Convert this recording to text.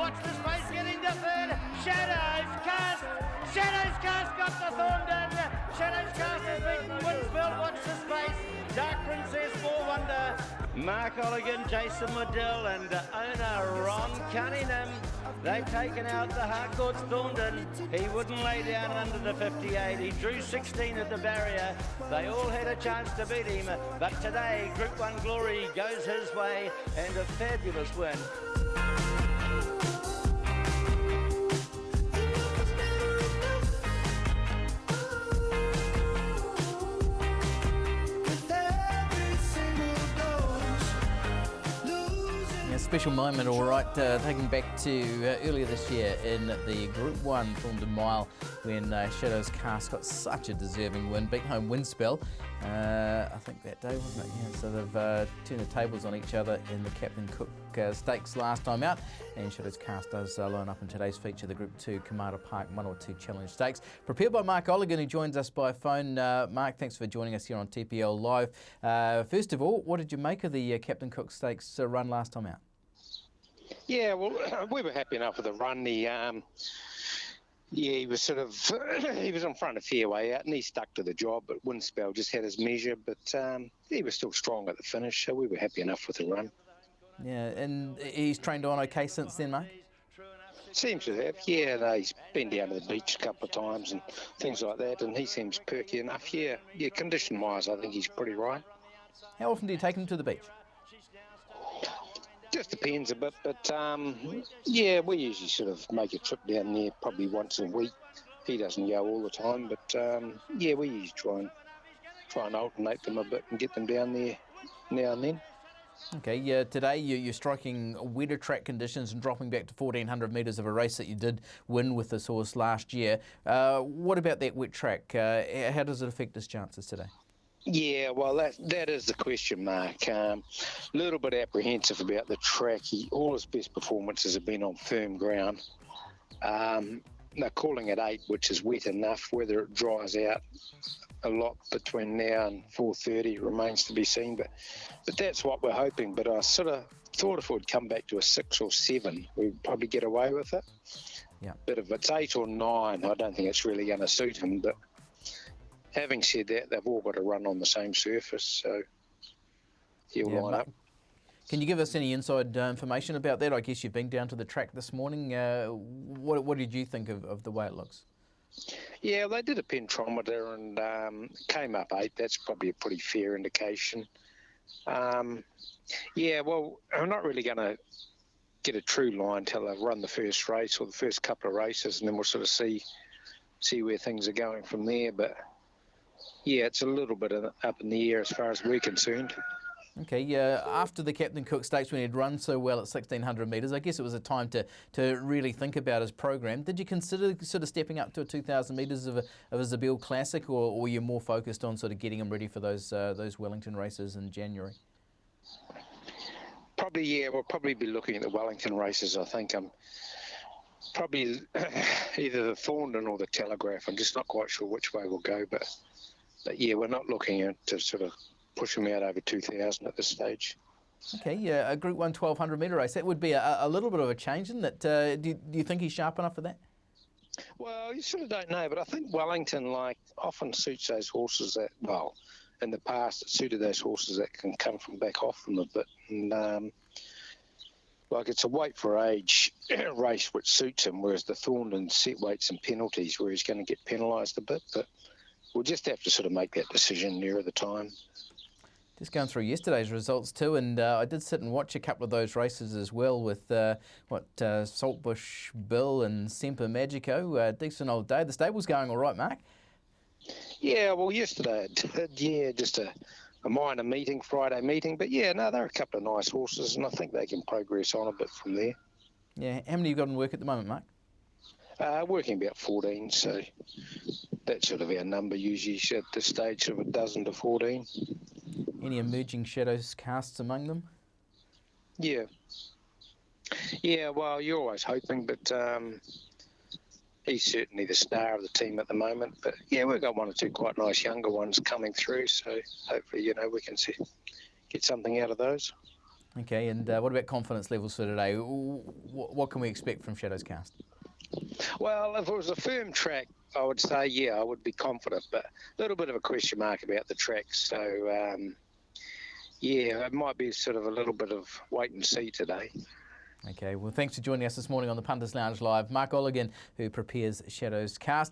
watch the space getting the third. Shadows Cast got the Thorndon. Shadows Cast has beaten Winsfield, watch the space. Dark Princess, 4-wonder. Mark Oulaghan, Jason Waddell and owner Ron Cunningham. They've taken out the Harcourt's Thorndon. He wouldn't lay down under the 58. He drew 16 at the barrier. They all had a chance to beat him. But today, Group 1 glory goes his way and a fabulous win. Special moment, all right, taking back to earlier this year in the Group 1 Thorndon Mile when Shadows Cast got such a deserving win, beat home Windspell, I think that day, wasn't it? Yeah, so they've turned the tables on each other in the Captain Cook Stakes last time out, and Shadows Cast does line up in today's feature, the Group 2 Kamara Park 1 or 2 Challenge Stakes. Prepared by Mark Oulaghan, who joins us by phone. Mark, thanks for joining us here on TPL Live. First of all, what did you make of the Captain Cook Stakes run last time out? Yeah, well, we were happy enough with the run. He was he was in front a fair way out and he stuck to the job, but Windspell just had his measure, but he was still strong at the finish, so we were happy enough with the run. Yeah, and he's trained on okay since then, mate? Seems to have, yeah. No, he's been down to the beach a couple of times and things like that, and he seems perky enough, yeah. Yeah, condition-wise, I think he's pretty right. How often do you take him to the beach? Just depends a bit, but yeah, we usually sort of make a trip down there probably once a week. He doesn't go all the time, but yeah, we usually try and alternate them a bit and get them down there now and then. Okay, yeah, today you're striking wetter track conditions and dropping back to 1,400 metres of a race that you did win with this horse last year. What about that wet track? How does it affect his chances today? Yeah, well, that is the question mark. A little bit apprehensive about the track. All his best performances have been on firm ground. They're calling it 8, which is wet enough. Whether it dries out a lot between now and 4:30 remains to be seen. But that's what we're hoping. But I sort of thought if we'd come back to a 6 or 7, we'd probably get away with it. Yeah. But if it's 8 or 9, I don't think it's really going to suit him. But having said that, they've all got to run on the same surface, so he'll line up. Can you give us any inside information about that? I guess you've been down to the track this morning. What did you think of the way it looks? Yeah, they did a pentrometer and came up 8. That's probably a pretty fair indication. Yeah, well, I'm not really going to get a true line until they've run the first race or the first couple of races, and then we'll sort of see where things are going from there. But yeah, it's a little bit up in the air as far as we're concerned. Okay, yeah. After the Captain Cook Stakes, when he'd run so well at 1,600 metres, I guess it was a time to really think about his program. Did you consider sort of stepping up to a 2,000 metres of a Zabeel Classic, or were you more focused on sort of getting him ready for those Wellington races in January? Probably, yeah. We'll probably be looking at the Wellington races. I think I'm probably either the Thorndon or the Telegraph. I'm just not quite sure which way we'll go, but yeah, we're not looking at to sort of push them out over 2,000 at this stage. Okay, yeah, a Group 1 1,200 metre race. That would be a little bit of a change, isn't it? Do you think he's sharp enough for that? Well, you sort of don't know, but I think Wellington often suits those horses that, well, in the past it suited those horses that can come from back off them a bit. And it's a weight for age race which suits him, whereas the Thorndon set weights and penalties where he's going to get penalised a bit. But we'll just have to sort of make that decision nearer the time. Just going through yesterday's results too, and I did sit and watch a couple of those races as well with Saltbush Bill and Semper Magico. Decent old day. The stable's going all right, Mark? Yeah, well, yesterday it did, yeah, just a minor meeting, Friday meeting. But yeah, no, they're a couple of nice horses, and I think they can progress on a bit from there. Yeah, how many have you got in work at the moment, Mark? Working about 14, so that's sort of our number usually at this stage, of a dozen to 14. Any emerging Shadows Casts among them? Yeah. Yeah, well, you're always hoping, but he's certainly the star of the team at the moment. But yeah, we've got 1 or 2 quite nice younger ones coming through, so hopefully, we can get something out of those. Okay, and what about confidence levels for today? What can we expect from Shadows Cast? Well, if it was a firm track, I would say, yeah, I would be confident, but a little bit of a question mark about the track. So, yeah, it might be sort of a little bit of wait and see today. Okay, well, thanks for joining us this morning on the Punters Lounge Live. Mark Oulaghan, who prepares Shadows Cast.